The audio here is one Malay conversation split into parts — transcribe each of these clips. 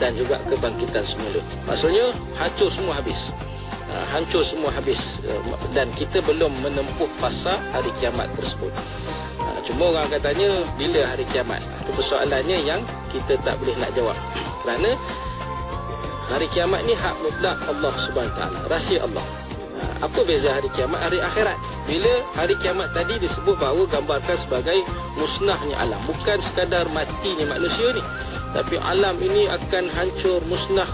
dan juga kebangkitan semula. Maksudnya hancur semua habis. Hancur semua habis, dan kita belum menempuh fasa hari kiamat tersebut. Cuma orang katanya bila hari kiamat? Itu persoalannya yang kita tak boleh nak jawab. Kerana hari kiamat ni hak mutlak Allah Subhanahu Taala, rahsia Allah. Apa beza hari kiamat, hari akhirat? Bila hari kiamat tadi disebut bahawa gambarkan sebagai musnahnya alam, bukan sekadar matinya manusia ni, tapi alam ini akan hancur, musnah.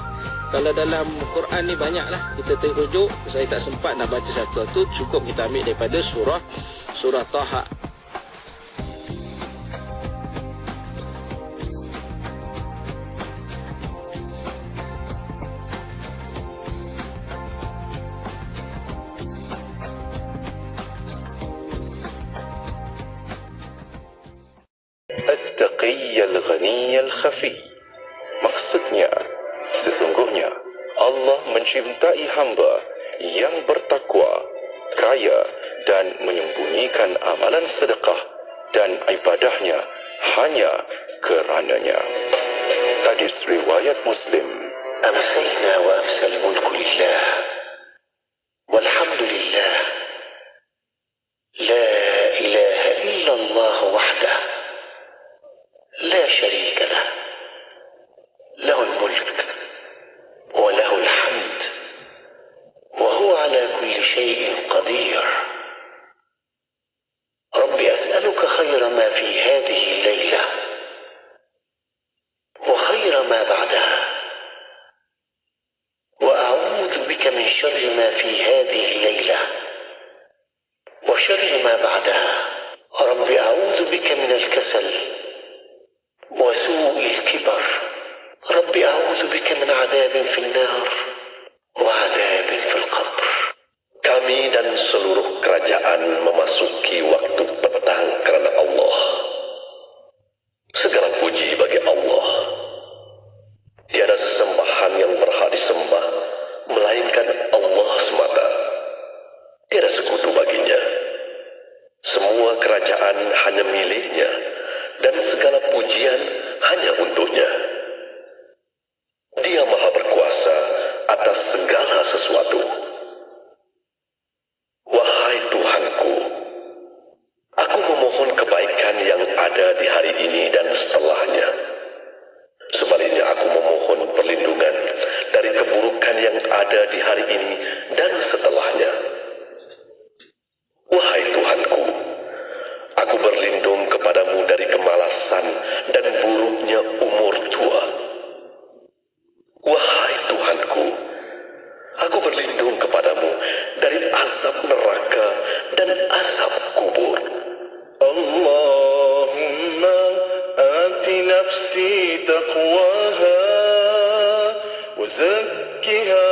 Kalau dalam Quran ni banyaklah kita terujuk. Saya tak sempat nak baca satu-satu, cukup kita ambil daripada surah Taha. At-Taqiyyal Ghaniyal Khafi. Maksudnya, sesungguhnya Allah mencintai hamba yang bertakwa, kaya dan menyembunyikan amalan sedekah dan ibadahnya hanya kerananya. Hadis riwayat Muslim. Amsayna wa amsal mulku lillah walhamdulillah la ilaha illallah wahdah la syarika lah lahul mulk wa lahul hamd wa huwa ala kulli syai'in qadir. Rabbi as'aluka khayra ma fi hadhihi al-layla wa khayra ma ba'daha wa a'udhu bika min syarri ma fi hadhihi al-layla wa syarri ma ba'daha. Rabbi a'udhu bika min al-kasal wa su'il kibar. Rabbi a'udhu bika min adabin fil nar wa adabin fil qabr. Kami dan seluruh kerajaan memasuki waktu petang kerana Allah. Segala puji bagi Allah. Tiada sesembahan yang berhak disembah melainkan Allah semata. Tiada sekutu baginya. Semua kerajaan hanya miliknya dan segala pujian hanya untuknya. Dia maha berkuasa atas segala sesuatu. Wahai Tuhanku, aku memohon kebaikan yang ada di hari ini dan setelahnya. Sebaliknya aku memohon perlindungan dari keburukan yang ada di hari ini dan setelahnya. Wahai Tuhanku, aku berlindung kepadamu dari kemalasan dan buruknya umur tua. Wahai Tuhanku, aku berlindung kepadamu dari azab neraka dan azab kubur. Allahumma ati nafsi taqwaha wa zakkiha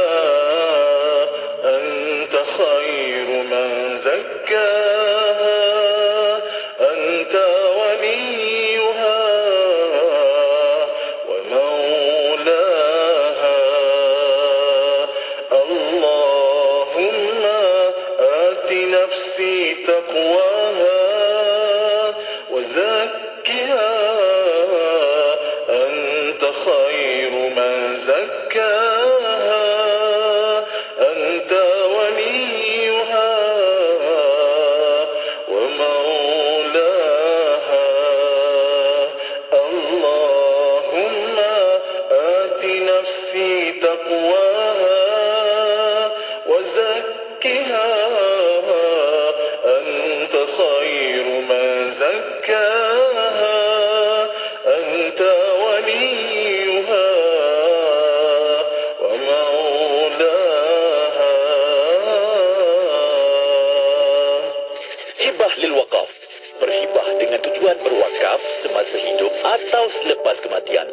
anta khairu man zakkaha anta waliyuha wa maulaha. Allahumma ati nafsi taqwaha wa zakkiha anta khairu man zakkaha anta waliyuha wa maulaha. Allahumma ati nafsi taqwaha wa zakkiha anta khairu man zakkaha anta waliyuha wa maulaha. Hibah lil waqaf. Berhibah dengan tujuan berwakaf semasa hidup atau selepas kematian.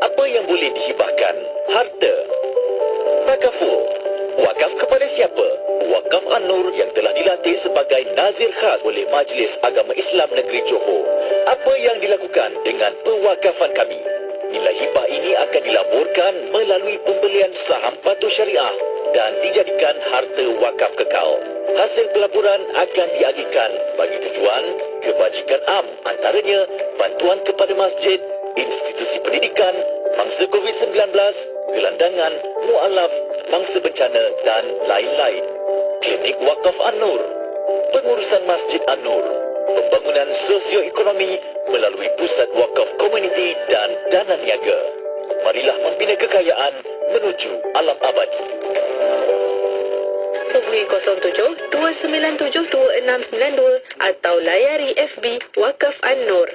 Apa yang boleh dihibahkan? Harta. Takaful. Wakaf kepada siapa? Wakaf An-Nur yang telah dilatih sebagai nazir khas oleh Majlis Agama Islam Negeri Johor. Apa yang dilakukan dengan pewakafan kami? Nilai hibah ini akan dilaburkan melalui pembelian saham patuh syariah dan dijadikan harta wakaf kekal. Hasil pelaburan akan diagihkan bagi tujuan kebajikan am, antaranya bantuan kepada masjid, institusi pendidikan, mangsa COVID-19, gelandangan, mualaf, mangsa bencana dan lain-lain. Klinik Wakaf An-Nur, pengurusan Masjid An-Nur, pembangunan sosioekonomi melalui pusat wakaf komuniti dan dana niaga. Marilah membina kekayaan menuju alam abadi. Hubungi 07 297 2692 atau layari FB Wakaf An-Nur.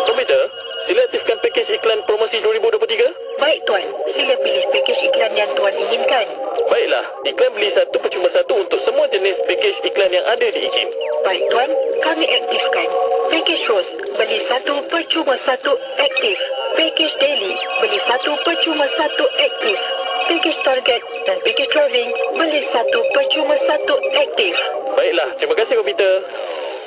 Komputer, sila aktifkan pakej iklan promosi 2023. Baik Tuan, sila pilih pakej iklan yang Tuan inginkan. Baiklah, iklan beli satu percuma satu untuk semua jenis pakej iklan yang ada di IKIM. Baik Tuan, kami aktifkan. Pakej Rose, beli satu percuma satu aktif. Pakej Daily, beli satu percuma satu aktif. Pakej Target dan pakej Travelling, beli satu percuma satu aktif. Baiklah, terima kasih komputer.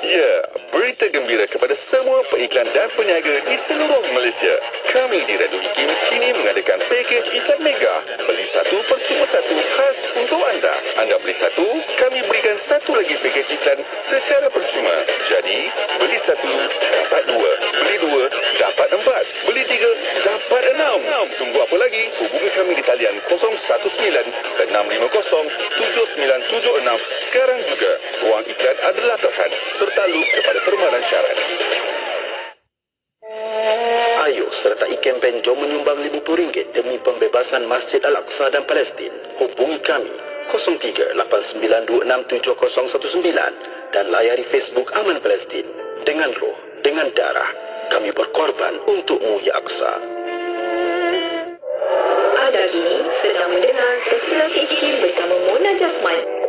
Ya, berita gembira kepada semua peiklan dan peniaga di seluruh Malaysia. Kami di Radu IKIM kini mengadakan pakej iklan mega. Beli satu percuma satu khas untuk anda. Anda beli satu, kami berikan satu lagi pakej iklan secara percuma. Jadi, beli satu, dapat dua. Beli dua, dapat empat. Beli tiga, dapat enam. Tunggu apa lagi? Hubungi kami di talian 019-650-7976 sekarang juga. Ruang iklan adalah terhad. Bertakluk kepada permanen syarat. Ayo sertai kempen Jom menyumbang RM50 demi pembebasan Masjid Al-Aqsa dan Palestin. Hubungi kami 03-8926-7019 dan layari Facebook Aman Palestin. Dengan roh, dengan darah, kami berkorban untukmu ya Aqsa. Anda kini sedang mendengar Destinasi IKIM bersama Mona Jasman.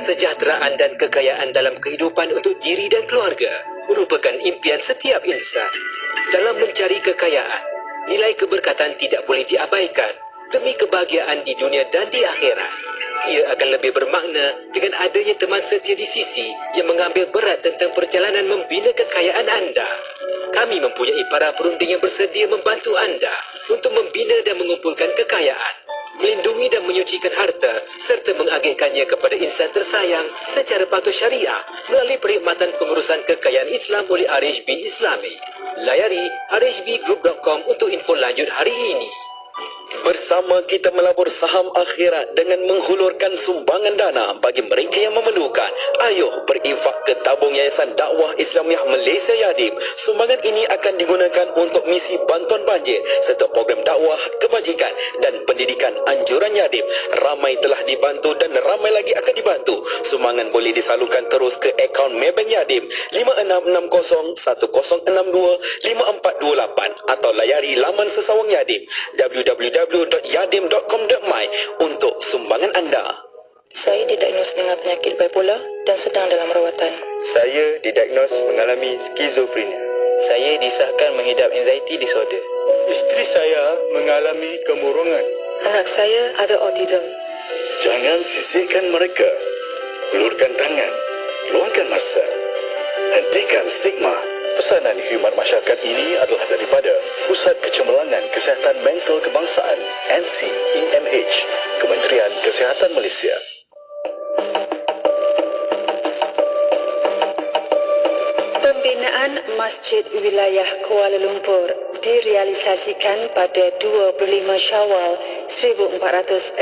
kesejahteraan dan kekayaan dalam kehidupan untuk diri dan keluarga merupakan impian setiap insan. Dalam mencari kekayaan, nilai keberkatan tidak boleh diabaikan demi kebahagiaan di dunia dan di akhirat. Ia akan lebih bermakna dengan adanya teman setia di sisi yang mengambil berat tentang perjalanan membina kekayaan anda. Kami mempunyai para perunding yang bersedia membantu anda untuk membina dan mengumpulkan kekayaan, melindungi dan menyucikan harta serta mengagihkannya kepada insan tersayang secara patuh syariah melalui perkhidmatan pengurusan kekayaan Islam oleh RHB Islami. Layari rhbgroup.com untuk info lanjut hari ini. Bersama kita melabur saham akhirat dengan menghulurkan sumbangan dana bagi mereka yang memerlukan. Ayuh berinfak ke tabung Yayasan Dakwah Islamiah Malaysia Yadim. Sumbangan ini akan digunakan untuk misi bantuan banjir serta program dakwah, kebajikan dan pendidikan anjuran Yadim. Ramai telah dibantu dan ramai lagi akan dibantu. Sumbangan boleh disalurkan terus ke akaun Maybank Yadim 566010625428 atau layari laman sesawang Yadim www.yadim.com.my untuk sumbangan anda. Saya didiagnos dengan penyakit bipolar dan sedang dalam rawatan. Saya didiagnos mengalami skizofrenia. Saya disahkan mengidap anxiety disorder. Isteri saya mengalami kemurungan. Anak saya ada autism. Jangan sisihkan mereka. Ulurkan tangan. Luangkan masa. Hentikan stigma. Pesanan khidmat masyarakat ini adalah daripada Pusat Kecemerlangan Kesihatan Mental Kebangsaan NCEMH, Kementerian Kesihatan Malaysia. Pembinaan Masjid Wilayah Kuala Lumpur direalisasikan pada 25 Syawal 1416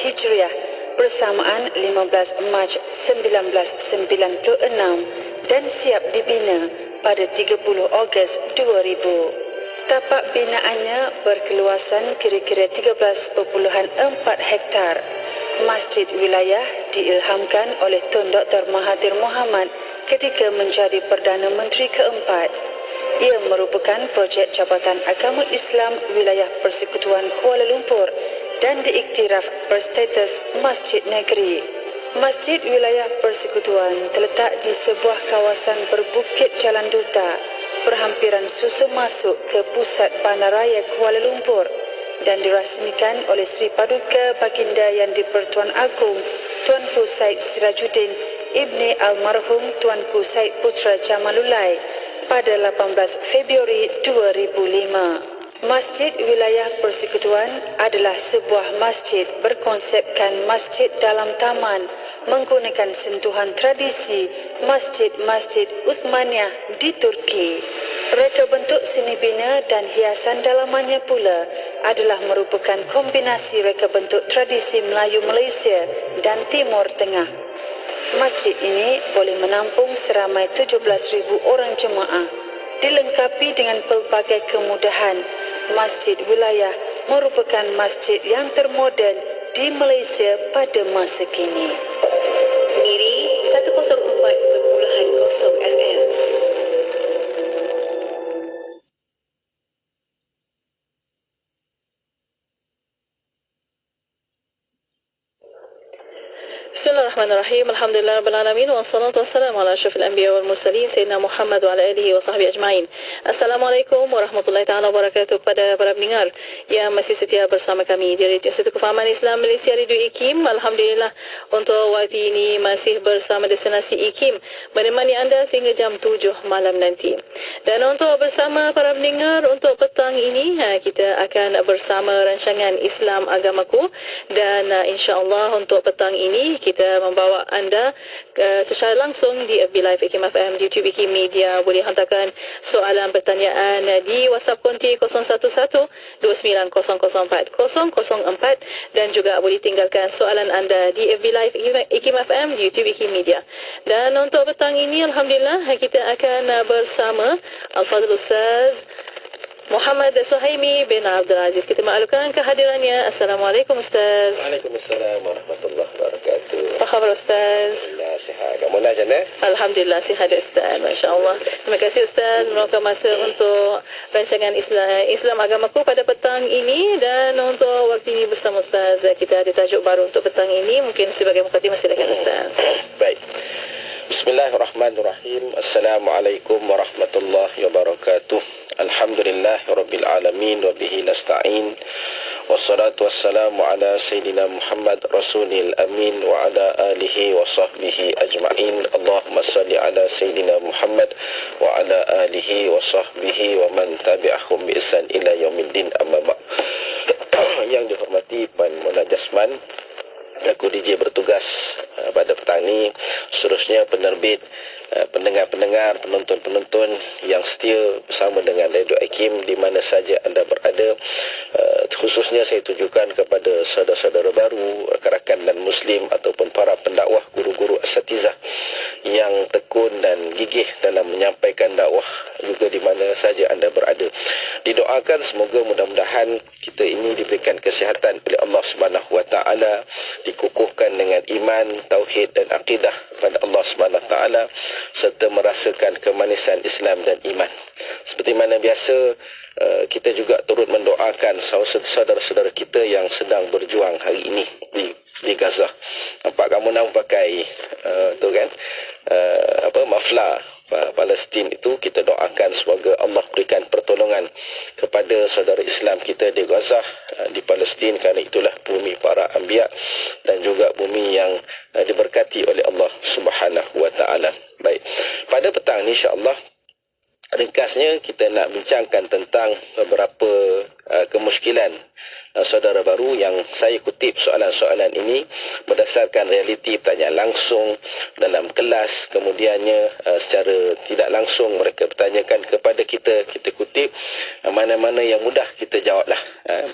Hijriah bersamaan 15 Mac 1996 dan siap dibina pada 30 Ogos 2000. Tapak binaannya berkeluasan kira-kira 13.4 hektar. Masjid wilayah diilhamkan oleh Tun Dr. Mahathir Mohamad ketika menjadi Perdana Menteri keempat. Ia merupakan projek Jabatan Agama Islam Wilayah Persekutuan Kuala Lumpur dan diiktiraf berstatus Masjid Negeri. Masjid Wilayah Persekutuan terletak di sebuah kawasan berbukit Jalan Duta, berhampiran susu masuk ke pusat Bandaraya Kuala Lumpur dan dirasmikan oleh Sri Paduka Baginda Yang di-Pertuan Agong Tuanku Said Sirajuddin Ibni Almarhum Tuanku Said Putra Jamalulai pada 18 Februari 2005. Masjid Wilayah Persekutuan adalah sebuah masjid berkonsepkan masjid dalam taman menggunakan sentuhan tradisi masjid-masjid Uthmaniyah di Turki. Reka bentuk seni bina dan hiasan dalamannya pula adalah merupakan kombinasi reka bentuk tradisi Melayu Malaysia dan Timur Tengah. Masjid ini boleh menampung seramai 17,000 orang jemaah. Dilengkapi dengan pelbagai kemudahan, Masjid Wilayah merupakan masjid yang termoden di Malaysia pada masa kini. Miri 104.0 FM. Bismillahirrahmanirrahim. Alhamdulillah rabbil alamin wassalatu wassalamu ala asyrafil anbiya wal mursalin sayyidina Muhammad wa ala alihi wa sahbihi ajmain. Assalamualaikum warahmatullahi taala wabarakatuh kepada para pendengar yang masih setia bersama kami di Radio Satu Kefahaman Islam Malaysia Radio IKIM. Alhamdulillah untuk waktu ini masih bersama destinasi IKIM menemani anda sehingga jam 7 malam nanti. Dan untuk bersama para pendengar untuk petang ini kita akan bersama rancangan Islam Agamaku dan insya-Allah untuk petang ini kita membawa anda secara langsung di FB Live IKIM FM, di YouTube IKIM Media. Boleh hantarkan soalan pertanyaan di WhatsApp konti 0112900404 dan juga boleh tinggalkan soalan anda di FB Live IKIM FM, di YouTube IKIM Media. Dan untuk petang ini Alhamdulillah kita akan bersama Al-Fadhil Ustaz Muhammad Suhaimi bin Abdul Aziz. Kita maklumkan kehadirannya. Assalamualaikum Ustaz. Waalaikumsalam warahmatullahi wabarakatuh. Apa khabar Ustaz? sihat. Kamu nak macam mana? Alhamdulillah sihat Ustaz. Masya-Allah. Terima kasih Ustaz meluangkan masa untuk rancangan Islam Agamaku pada petang ini, dan untuk waktu ini bersama Ustaz kita ada tajuk baru untuk petang ini. Mungkin sebagai mukadimah silakan Ustaz. Baik. Bismillahirrahmanirrahim. Assalamualaikum warahmatullahi wabarakatuh. Alhamdulillahirabbil alamin wa bihi nasta'in. Wassalatu wassalamu ala sayyidina Muhammad rasulil amin wa ala alihi wa sahbihi ajma'in. Allahumma salli ala sayyidina Muhammad wa ala alihi wa sahbihi wa man tabi'ahum bi ihsan ila yaumiddin, amma ba'd. Yang dihormati Puan Mona Jasman, aku DJ bertugas pada petang ini, seterusnya penerbit, pendengar-pendengar, penonton-penonton yang setia bersama dengan Radio Hakim di mana saja anda berada. Khususnya saya tujukan kepada saudara-saudara baru, rakan-rakan dan muslim ataupun para pendakwah, guru-guru asatizah yang tekun dan gigih dalam menyampaikan dakwah juga di mana saja anda berada. Didoakan semoga mudah-mudahan kita ini diberikan kesihatan oleh Allah Subhanahu wa taala, dikukuhkan dengan iman, tauhid dan akidah pada Allah Subhanahu wa taala, serta merasakan kemanisan Islam dan iman. Seperti mana biasa, kita juga turut mendoakan saudara-saudara kita yang sedang berjuang hari ini di Gaza. Nampak kamu nak pakai tu kan, maflar Palestin itu. Kita doakan semoga Allah berikan pertolongan kepada saudara Islam kita di Gaza, di Palestin, kerana itulah bumi para anbiya dan juga bumi yang diberkati oleh Allah Subhanahu wa taala. Baik. Pada petang ni insya-Allah, ringkasnya kita nak bincangkan tentang beberapa kemuskilan saudara baru yang saya kutip soalan-soalan ini berdasarkan realiti pertanyaan langsung dalam kelas. Kemudiannya secara tidak langsung mereka bertanyakan kepada kita, kita kutip mana-mana yang mudah kita jawablah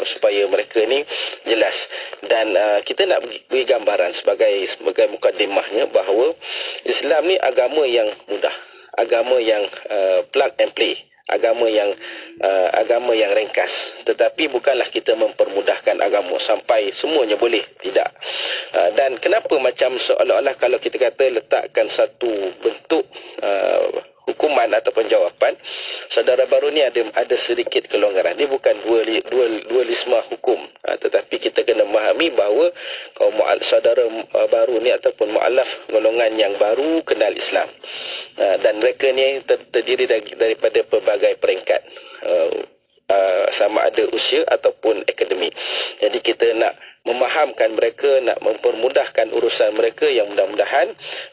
supaya mereka ni jelas. Dan kita nak beri gambaran sebagai mukadimahnya bahawa Islam ni agama yang mudah, agama yang plug and play, agama yang ringkas. Tetapi bukanlah kita mempermudahkan agama sampai semuanya boleh, tidak. Dan kenapa macam seolah-olah kalau kita kata letakkan satu bentuk hukuman ataupun jawapan, saudara baru ni ada sedikit kelonggaran. Dia bukan dualisme hukum, tetapi kita kena memahami bahawa kaum saudara baru ni ataupun mu'alaf, golongan yang baru kenal Islam, dan mereka ni terdiri daripada pelbagai peringkat, sama ada usia ataupun akademik. Jadi kita nak memahamkan mereka, nak mempermudahkan urusan mereka, yang mudah-mudahan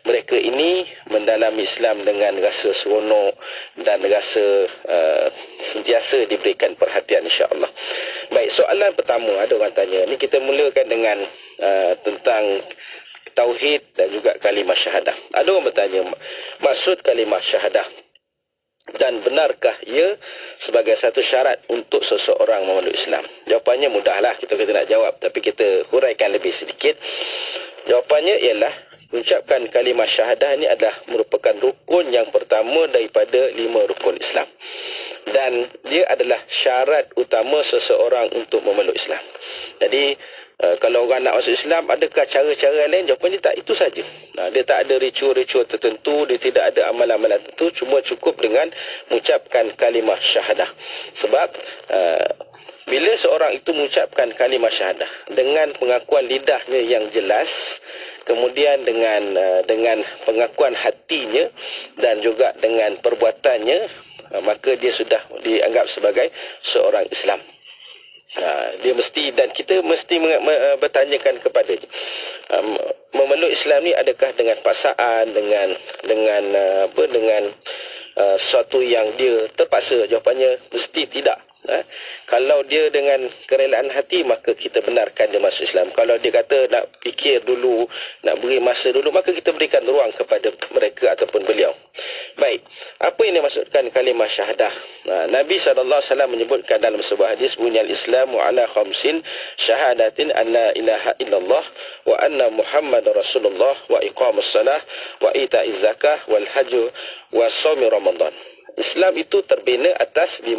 mereka ini mendalami Islam dengan rasa seronok dan rasa sentiasa diberikan perhatian, insya-Allah. Baik, soalan pertama ada orang tanya. Ni kita mulakan dengan tentang tauhid dan juga kalimah syahadah. Ada orang bertanya, maksud kalimah syahadah dan benarkah ia sebagai satu syarat untuk seseorang memeluk Islam? Jawapannya mudahlah, kita nak jawab, tapi kita huraikan lebih sedikit. Jawapannya ialah mengucapkan kalimah syahadah ini adalah merupakan rukun yang pertama daripada 5 rukun Islam, dan dia adalah syarat utama seseorang untuk memeluk Islam. Jadi kalau orang nak masuk Islam, adakah cara-cara lain? Jawapan dia tak, itu saja. Dia tak ada ritual-ritual tertentu, dia tidak ada amalan-amalan tertentu, cuma cukup dengan mengucapkan kalimah syahadah. Sebab bila seorang itu mengucapkan kalimah syahadah dengan pengakuan lidahnya yang jelas, kemudian dengan pengakuan hatinya dan juga dengan perbuatannya, maka dia sudah dianggap sebagai seorang Islam. Dia mesti, dan kita mesti bertanyakan kepadanya, memeluk Islam ni adakah dengan paksaan, dengan sesuatu yang dia terpaksa? Jawapannya mesti tidak. Kalau dia dengan kerelaan hati, maka kita benarkan dia masuk Islam. Kalau dia kata nak fikir dulu, nak beri masa dulu, maka kita berikan ruang kepada mereka ataupun beliau. Baik, apa yang dimaksudkan kalimah syahadah? Nabi SAW menyebutkan dalam sebuah hadis, bunyal Islamu ala khamsin syahadatin an la ilaha illallah wa anna Muhammadar Rasulullah wa iqamus salah wa ita'iz zakah wal hajj wa shaumi Ramadan. Islam itu terbina atas 5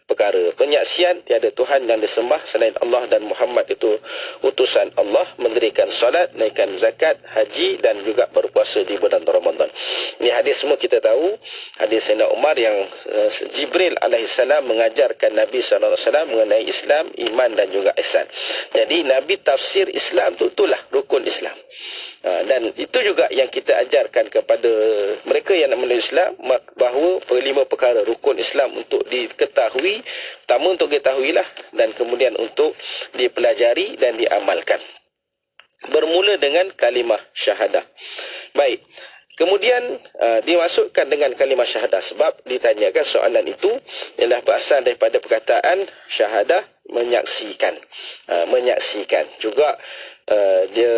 perkara. Penyaksian tiada Tuhan yang disembah selain Allah dan Muhammad itu utusan Allah, mendirikan solat, naikkan zakat, haji dan juga berpuasa di bulan Ramadan. Ini hadis semua kita tahu. Hadis Sayyidina Umar yang Jibril alaihissalam mengajarkan Nabi SAW mengenai Islam, iman dan juga ihsan. Jadi Nabi tafsir Islam tu itulah rukun Islam. Dan itu juga yang kita ajarkan kepada mereka yang nak memeluk Islam, bahawa 5 perkara rukun Islam untuk diketahui, pertama untuk diketahuilah, dan kemudian untuk dipelajari dan diamalkan. Bermula dengan kalimah syahadah. Baik. Kemudian dimasukkan dengan kalimah syahadah, sebab ditanyakan soalan itu ialah berasal daripada perkataan syahadah, menyaksikan. Menyaksikan juga dia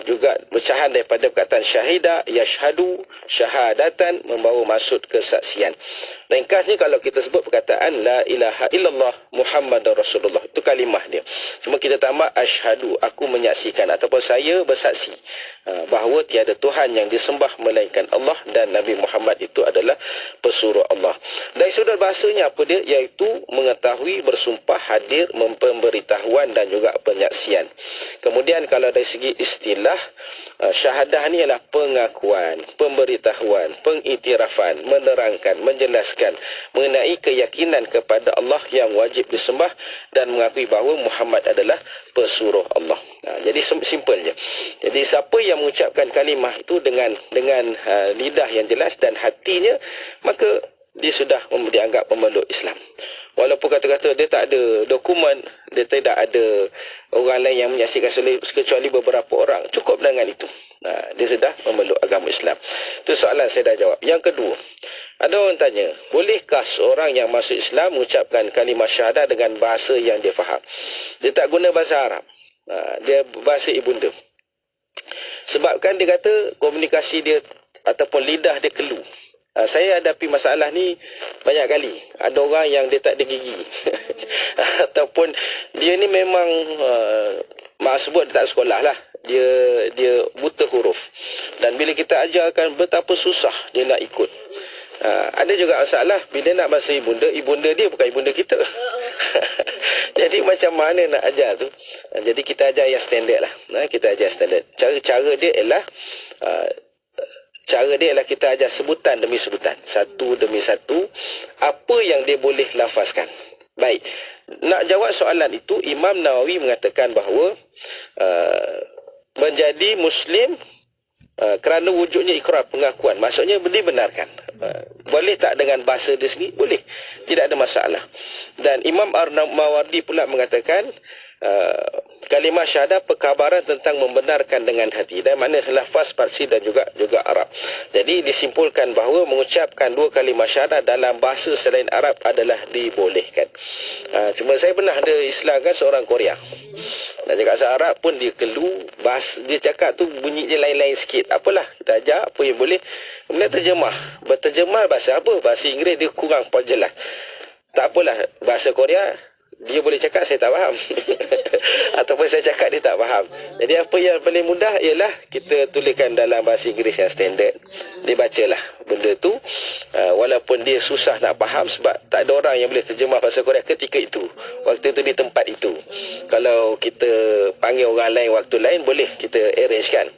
juga bercahan daripada perkataan syahida, yashhadu, syahadatan, membawa maksud kesaksian. Ringkasnya kalau kita sebut perkataan la ilaha illallah Muhammadur Rasulullah, itu kalimah dia. Cuma kita tambah asyhadu, aku menyaksikan ataupun saya bersaksi bahawa tiada Tuhan yang disembah melainkan Allah dan Nabi Muhammad itu adalah pesuruh Allah. Dari sudut bahasanya apa dia? Iaitu mengetahui, bersumpah, hadir, pemberitahuan dan juga penyaksian. Kemudian kalau dari segi istilah, syahadah ni ialah pengakuan, pemberitahuan, pengiktirafan, menerangkan, menjelaskan mengenai keyakinan kepada Allah yang wajib disembah dan mengakui bahawa Muhammad adalah pesuruh Allah. Jadi simple je. Jadi siapa yang mengucapkan kalimah itu dengan lidah yang jelas dan hatinya, maka dia sudah dianggap pemeluk Islam. Walaupun kata-kata dia tak ada dokumen, dia tidak ada orang lain yang menyaksikan kecuali beberapa orang, cukup dengan itu. Dia sudah memeluk agama Islam. Itu soalan saya dah jawab. Yang kedua, ada orang tanya, bolehkah seorang yang masuk Islam mengucapkan kalimah syahadah dengan bahasa yang dia faham? Dia tak guna bahasa Arab, dia bahasa ibunda. Sebabkan dia kata komunikasi dia ataupun lidah dia kelu. Saya hadapi masalah ni banyak kali. Ada orang yang dia tak ada gigi ataupun dia ni memang maaf sebut dia tak sekolah lah, dia buta huruf, dan bila kita ajarkan betapa susah dia nak ikut. Ada juga masalah bila nak bahasa ibunda dia bukan ibunda kita. Jadi macam mana nak ajar tu? Jadi kita ajar yang standard lah. Kita ajar standard. Cara dia ialah kita ajar sebutan demi sebutan, satu demi satu, apa yang dia boleh lafazkan. Baik, nak jawab soalan itu, Imam Nawawi mengatakan bahawa menjadi Muslim kerana wujudnya ikrar, pengakuan, maksudnya dibenarkan. Boleh tak dengan bahasa dia sendiri? Boleh, tidak ada masalah. Dan Imam Ar-Mawardi pula mengatakan kalimah syahadah perkabaran tentang membenarkan dengan hati, dan makna lafaz Parsi dan juga Arab. Jadi disimpulkan bahawa mengucapkan 2 kalimah syahadah dalam bahasa selain Arab adalah dibolehkan. Cuma saya pernah ada Islamkan seorang Korea, dan cakap bahasa Arab pun dia kelu, dia cakap tu bunyi dia lain-lain sikit. Apalah, kita ajar apa yang boleh. Kemudian berterjemah bahasa apa? Bahasa Inggeris dia kurang jelas. Tak apalah, bahasa Korea dia boleh cakap saya tak faham ataupun saya cakap dia tak faham. Jadi apa yang paling mudah ialah kita tuliskan dalam bahasa Inggeris yang standard, dia bacalah benda tu, walaupun dia susah nak faham sebab tak ada orang yang boleh terjemah bahasa Korea ketika itu, waktu itu di tempat itu. Kalau kita panggil orang lain waktu lain, boleh kita arrange kan.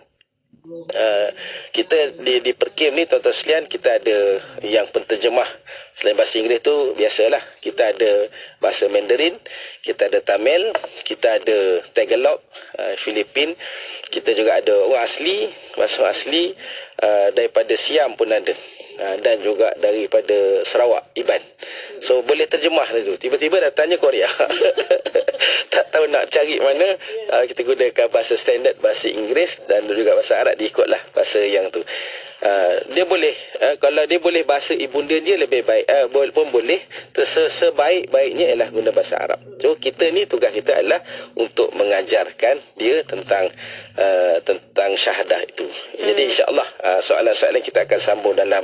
Kita di Perkim ni tuan-tuan sekalian, kita ada yang penterjemah selain bahasa Inggeris tu biasalah, kita ada bahasa Mandarin, kita ada Tamil, kita ada Tagalog, Filipin, kita juga ada orang asli, bahasa asli daripada Siam pun ada, dan juga daripada Sarawak, Iban. So boleh terjemah tu. Tiba-tiba datangnya Korea tak tahu nak cari mana, kita gunakan bahasa standard, bahasa Inggeris dan juga bahasa Arab, diikutlah bahasa yang tu. Dia boleh, kalau dia boleh bahasa ibunda dia lebih baik, pun boleh. Sebaik-baiknya ialah guna bahasa Arab. So kita ni, tugas kita adalah untuk mengajarkan dia tentang syahadah itu. Jadi insya-Allah soalan-soalan kita akan sambung dalam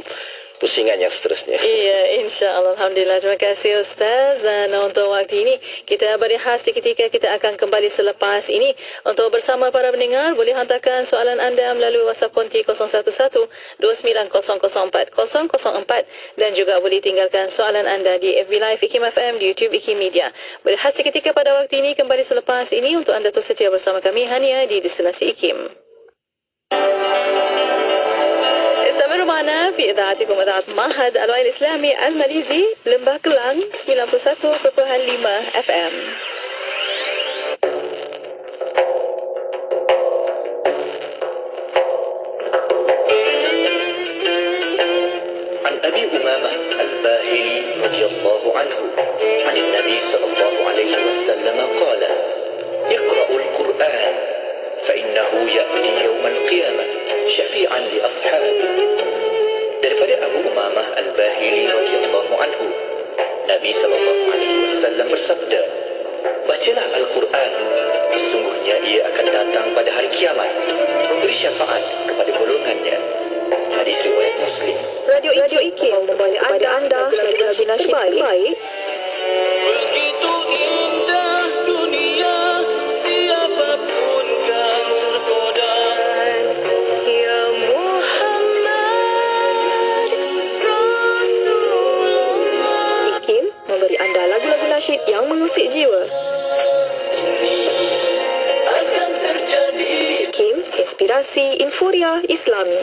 pusingan yang seterusnya. Iya, insya-Allah. Alhamdulillah. Terima kasih Ustaz. Dan untuk waktu ini kita berehat seketika, kita akan kembali selepas ini. Untuk bersama para pendengar, boleh hantarkan soalan anda melalui WhatsApp konti 01129004 dan juga boleh tinggalkan soalan anda di FB Live IKIM FM, di YouTube IKIM Media. Berehat seketika pada waktu ini, kembali selepas ini untuk anda terus setia bersama kami hanya di Destinasi IKIM. استمروا معنا في إذاعتكم إذاعة معهد الوعي الإسلامي الماليزي لمبah Kelang 91.5 FM. عن أبي أمامة الباهلي رضي الله عنه عن النبي صلى الله عليه وسلم قال: اقرأوا القرآن فإنه يأتي يوم القيامة syafi'an li ashabi. Daripada Abu Umamah Al-Bahili radhiyallahu anhu, Nabi sallallahu alaihi wasallam bersabda, bacalah Al-Quran, sesungguhnya ia akan datang pada hari kiamat memberi syafaat kepada golongannya. Hadis riwayat Muslim. Radio IKIM membawa kepada anda lagu-lagu nasyid terbaik. Begitu indah dunia, siapapun kan tergoda. Ya Muhammad Rasulullah. IKIM memberi anda lagu-lagu nasyid yang mengusik jiwa. Akan terjadi. IKIM, inspirasi Inforia Islami.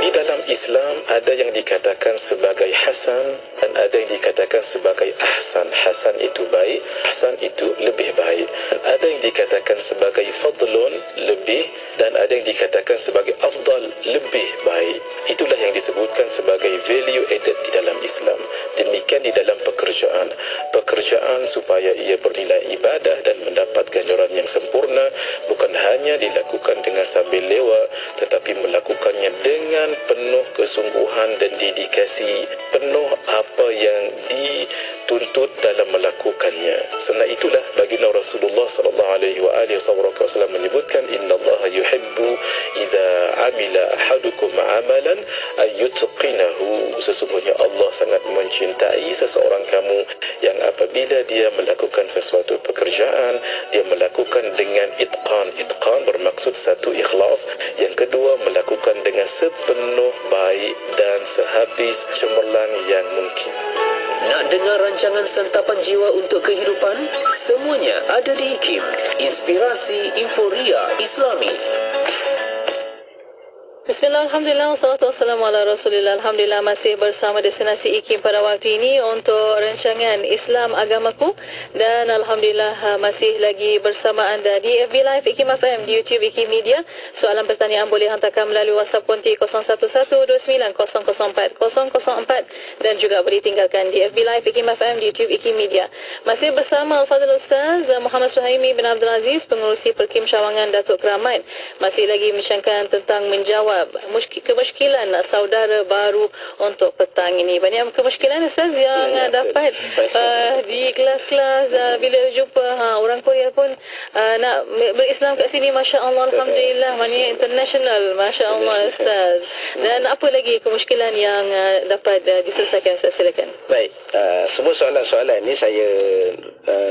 Di dalam Islam ada yang dikatakan sebagai hasan dan ada yang dikatakan sebagai ahsan. Hasan itu baik, ahsan itu lebih baik. Dan ada yang dikatakan sebagai fadlun, lebih, dan ada yang dikatakan sebagai afdal, lebih baik. Itulah yang disebutkan sebagai value added di dalam Islam. Demikian di dalam pekerjaan. Pekerjaan supaya ia bernilai ibadah dan mendapat ganjaran yang sempurna bukan hanya dilakukan dengan sambil lewa, tetapi melakukannya dengan penuh kesungguhan dan dedikasi, penuh apa yang dituntut dalam melakukannya. Sebab itulah baginda Rasulullah sallallahu alaihi wasallam menyebutkan, innallaha yuhibbu idza amila ahadukum amalan ayyutqinahu. Sesungguhnya Allah sangat mencintai seseorang kamu yang apabila dia melakukan sesuatu pekerjaan, dia melakukan dengan itqan. Itqan bermaksud satu, ikhlas, yang kedua melakukan dengan sepenuh baik dan sehabis cemerlang yang mungkin. Nak dengar rancangan santapan jiwa untuk kehidupan? Semuanya ada di IKIM, Inspirasi Inforia Islami. Bismillah, alhamdulillah, wassalatu wassalamu ala rasulillah. Alhamdulillah, masih bersama Destinasi IKIM pada waktu ini untuk rancangan Islam Agamaku. Dan alhamdulillah masih lagi bersama anda di FB Live IKIM FM, di YouTube IKIM Media. Soalan pertanyaan boleh hantarkan melalui WhatsApp konti 0112900404 dan juga boleh tinggalkan di FB Live IKIM FM, di YouTube IKIM Media. Masih bersama Al-Fadhil Ustaz Muhammad Suhaimi bin Abdul Aziz, pengerusi Perkim Syawangan Datuk Keramat. Masih lagi bincangkan tentang menjawab kemusykilan saudara baru untuk petang ini. Banyak kemusykilan Ustaz yang dapat di kelas-kelas bila jumpa orang Korea pun nak berislam kat sini, masya-Allah, alhamdulillah, maknanya international, masya-Allah Ustaz. Dan apa lagi kemusykilan yang dapat diselesaikan Ustaz, silakan. Baik, semua soalan-soalan ini saya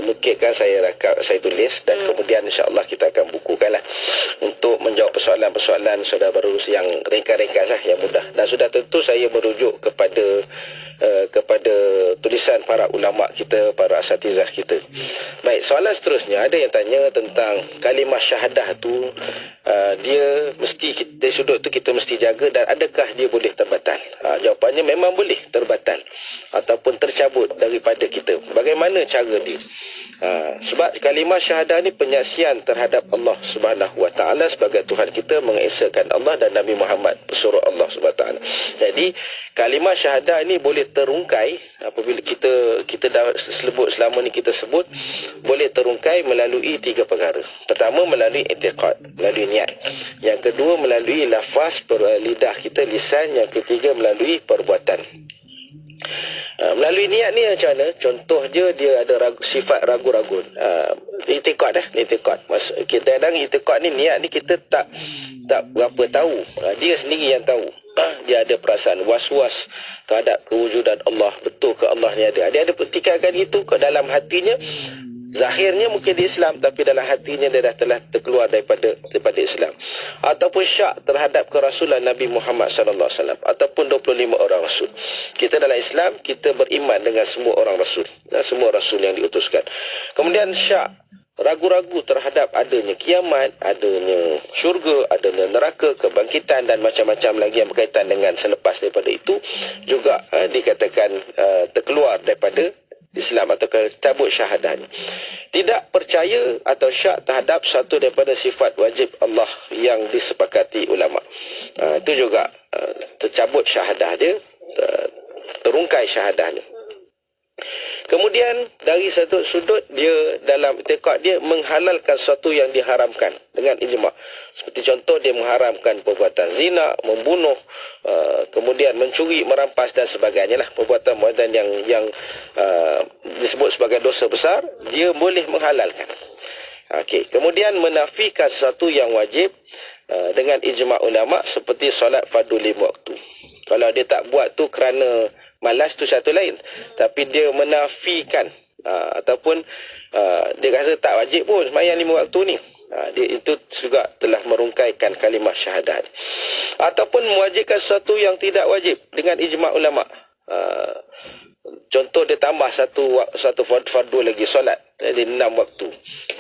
nukilkan, saya rakam, saya tulis, dan kemudian insya-Allah kita akan bukukanlah untuk menjawab persoalan-persoalan saudara baru yang ringkas-ringkas yang mudah. Dan sudah tentu saya merujuk kepada tulisan para ulama kita, para asatizah kita. Baik, soalan seterusnya ada yang tanya tentang kalimah syahadah tu, dia mesti dari sudut tu kita mesti jaga, dan adakah dia boleh terbatal? Jawapannya memang boleh terbatal ataupun tercabut daripada kita. Bagaimana cara dia? Sebab kalimah syahadah ni penyaksian terhadap Allah Subhanahu Wa Taala sebagai Tuhan kita, mengesakan Allah dan Nabi Muhammad pesuruh Allah Subhanahu Wa Taala. Jadi kalimah syahadah ini boleh terungkai apabila kita dah selama ni kita sebut, boleh terungkai melalui tiga perkara. Pertama, melalui i'tiqad, melalui niat. Yang kedua, melalui lafaz lidah kita, lisan. Yang ketiga, melalui perbuatan. Melalui niat ni macam mana? Contoh dia ada sifat ragu-ragu. Itikad itikad. Kadang-kadang itikad ni, niat ni kita tak berapa tahu. Dia sendiri yang tahu. Dia ada perasaan was-was terhadap kewujudan Allah. Betul ke Allah ni ada? Dia ada pertikaikan itu ke dalam hatinya. Zahirnya mungkin dia Islam, tapi dalam hatinya dia telah terkeluar daripada Islam. Ataupun syak terhadap kerasulan Nabi Muhammad SAW, ataupun 25 orang rasul. Kita dalam Islam, kita beriman dengan semua orang rasul, semua rasul yang diutuskan. Kemudian syak, ragu-ragu terhadap adanya kiamat, adanya syurga, adanya neraka, kebangkitan dan macam-macam lagi yang berkaitan dengan selepas daripada itu juga dikatakan terkeluar daripada Islam atau cabut syahadah. Tidak percaya atau syak terhadap satu daripada sifat wajib Allah yang disepakati ulama. Itu juga tercabut syahadah dia, terungkai syahadahnya. Kemudian dari satu sudut dia dalam i'tiqad dia menghalalkan sesuatu yang diharamkan dengan ijma'. Seperti contoh dia mengharamkan perbuatan zina, membunuh, kemudian mencuri, merampas dan sebagainya lah. Perbuatan yang disebut sebagai dosa besar, dia boleh menghalalkan. Okey, kemudian menafikan sesuatu yang wajib dengan ijma' ulama seperti solat fardu 5 waktu. Kalau dia tak buat tu kerana malas tu satu lain, tapi dia menafikan ataupun dia rasa tak wajib pun sembahyang 5 waktu ni, dia itu juga telah merungkaikan kalimah syahadat. Ataupun mewajibkan sesuatu yang tidak wajib dengan ijma' ulama. Contoh dia tambah satu fardu lagi solat, jadi 6 waktu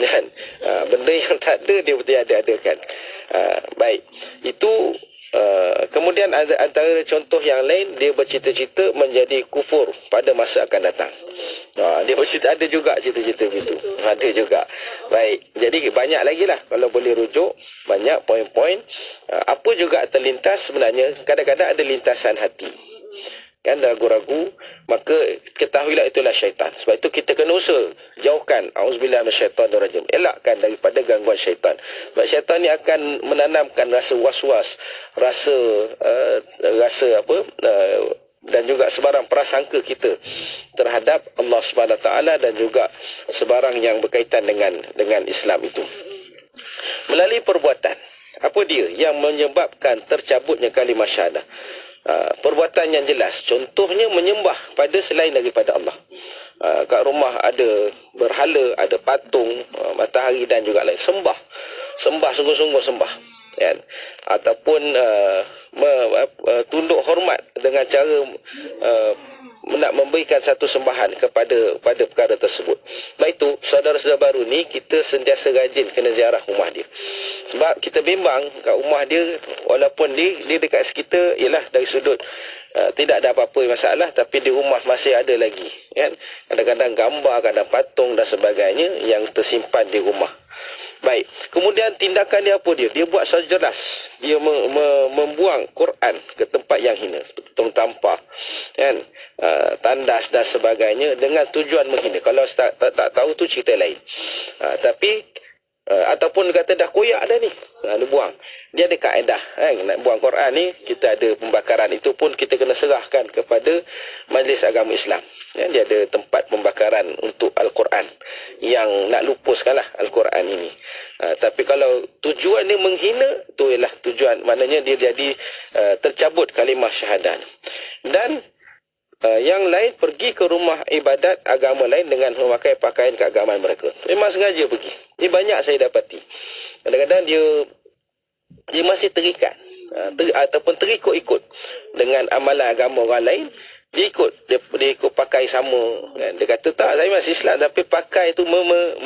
kan. Benda yang tak ada dia bertiada-adakan. Baik, itu kemudian antara contoh yang lain, dia bercita-cita menjadi kufur pada masa akan datang. Dia bercita, ada juga cita-cita begitu. Ada juga. Baik, jadi banyak lagi lah kalau boleh rujuk, banyak poin-poin. Apa juga terlintas sebenarnya, kadang-kadang ada lintasan hati kan, ragu-ragu, maka ketahuilah itulah syaitan. Sebab itu kita kena usaha jauhkan, auzubillah minasyaitanirrajim, elakkan daripada gangguan syaitan. Sebab syaitan ni akan menanamkan rasa was-was, rasa dan juga sebarang prasangka kita terhadap Allah Subhanahu Wa Taala dan juga sebarang yang berkaitan dengan Islam itu. Melalui perbuatan, apa dia yang menyebabkan tercabutnya kalimah syahadah? Perbuatan yang jelas, contohnya menyembah pada selain daripada Allah. Kat rumah ada berhala, ada patung, matahari dan juga lain. Sembah sungguh-sungguh sembah kan? Ataupun tunduk hormat dengan cara nak memberikan satu sembahan kepada perkara tersebut. Baik itu, saudara-saudara baru ni kita sentiasa rajin kena ziarah rumah dia. Sebab kita bimbang kat rumah dia, walaupun dia dekat sekitar, ialah dari sudut tidak ada apa-apa masalah, tapi di rumah masih ada lagi kan. Kadang-kadang gambar, kadang patung dan sebagainya yang tersimpan di rumah. Baik, kemudian tindakan dia apa dia? Dia buat secara jelas. Dia membuang Quran ke tempat yang hina, seperti tong tampah kan, tandas dan sebagainya dengan tujuan menghina. Kalau tak tahu tu cerita lain. Tapi ataupun kata dah koyak dah ni, dia buang. Dia ada kaedah kan, nak buang Quran ni, kita ada pembakaran, itu pun kita kena serahkan kepada Majlis Agama Islam ya. Dia ada tempat pembakaran untuk Al-Quran yang nak lupuskanlah Al-Quran ini. Tapi kalau tujuan dia menghina, tu ialah tujuan, maknanya dia jadi tercabut kalimah syahadah. Dan yang lain pergi ke rumah ibadat agama lain dengan memakai pakaian keagamaan mereka. Memang sengaja pergi. Ini banyak saya dapati. Kadang-kadang dia masih terikat ataupun terikut-ikut dengan amalan agama orang lain. Dia ikut pakai sama kan. Dia kata tak, saya masih Islam, tapi pakai itu